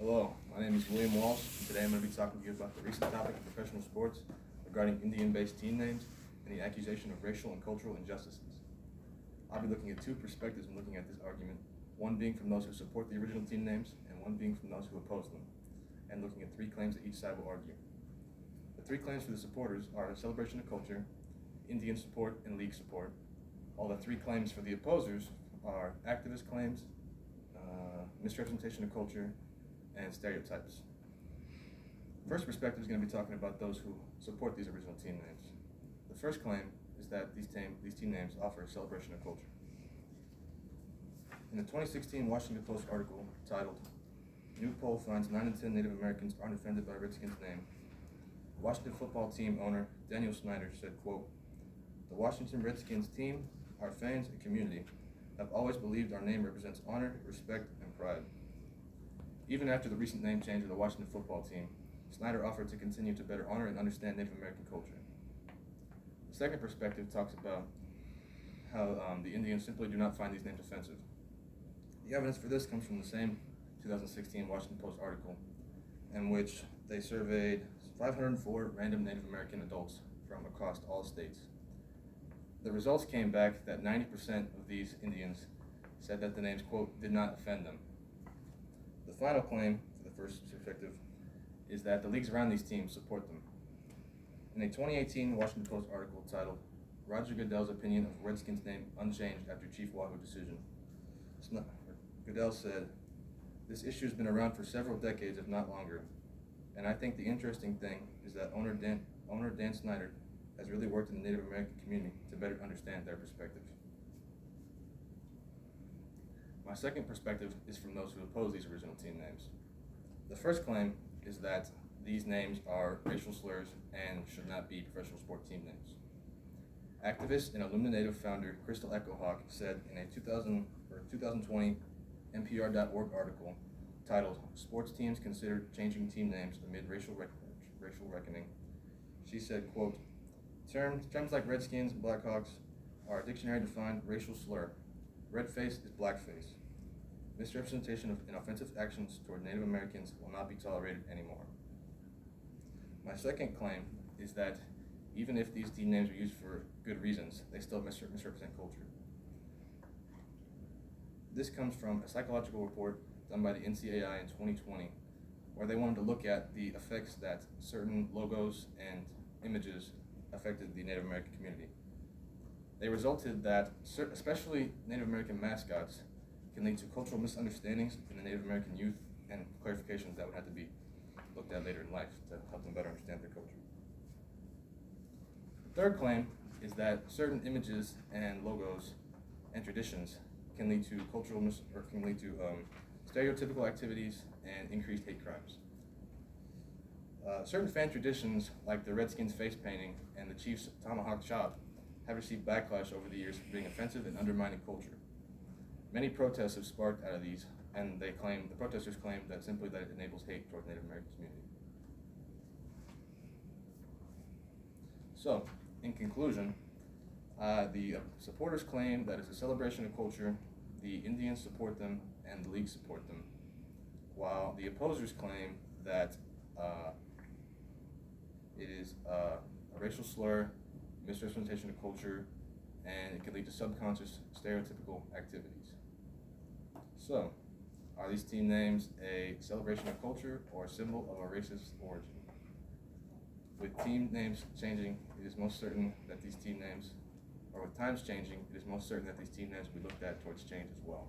Hello, my name is William Walsh, and today I'm going to be talking to you about the recent topic of professional sports regarding Indian-based team names and the accusation of racial and cultural injustices. I'll be looking at two perspectives when looking at this argument, one being from those who support the original team names and one being from those who oppose them, and looking at three claims that each side will argue. The three claims for the supporters are celebration of culture, Indian support, and league support. All the three claims for the opposers are activist claims, misrepresentation of culture, and stereotypes. First perspective is going to be talking about those who support these original team names. The first claim is that these team names offer a celebration of culture. In the 2016 Washington Post article titled, "New Poll Finds 9 in 10 Native Americans Aren't Offended by Redskins Name," Washington football team owner Daniel Snyder said, quote, "The Washington Redskins team, our fans and community, have always believed our name represents honor, respect, and pride." Even after the recent name change of the Washington football team, Snyder offered to continue to better honor and understand Native American culture. The second perspective talks about how the Indians simply do not find these names offensive. The evidence for this comes from the same 2016 Washington Post article, in which they surveyed 504 random Native American adults from across all states. The results came back that 90% of these Indians said that the names, quote, did not offend them. The final claim for the first perspective is that the leagues around these teams support them. In a 2018 Washington Post article titled, "Roger Goodell's Opinion of Redskins Name Unchanged After Chief Wahoo Decision," Goodell said, "This issue has been around for several decades, if not longer, and I think the interesting thing is that owner Dan Snyder has really worked in the Native American community to better understand their perspective." My second perspective is from those who oppose these original team names. The first claim is that these names are racial slurs and should not be professional sport team names. Activist and Alumni Native founder Crystal Echohawk said in a 2020 NPR.org article titled, "Sports Teams Considered Changing Team Names Amid Racial Reckoning," she said, quote, Terms like Redskins and Blackhawks are a dictionary-defined racial slur. Redface is blackface. Misrepresentation and offensive actions toward Native Americans will not be tolerated anymore." My second claim is that even if these team names are used for good reasons, they still misrepresent culture. This comes from a psychological report done by the NCAI in 2020, where they wanted to look at the effects that certain logos and images affected the Native American community. They resulted that especially Native American mascots can lead to cultural misunderstandings in the Native American youth and clarifications that would have to be looked at later in life to help them better understand their culture. The third claim is that certain images and logos and traditions can lead to stereotypical activities and increased hate crimes. Certain fan traditions, like the Redskins face painting and the Chiefs tomahawk chop, have received backlash over the years for being offensive and undermining culture. Many protests have sparked out of these, and the protesters claim that it enables hate toward the Native American community. So, in conclusion, the supporters claim that it's a celebration of culture, the Indians support them, and the league support them, while the opposers claim that it is a racial slur, misrepresentation of culture, and it can lead to subconscious stereotypical activities. So, are these team names a celebration of culture or a symbol of a racist origin? With team names changing, it is most certain that these team names, or with times changing, it is most certain that these team names will be looked at towards change as well.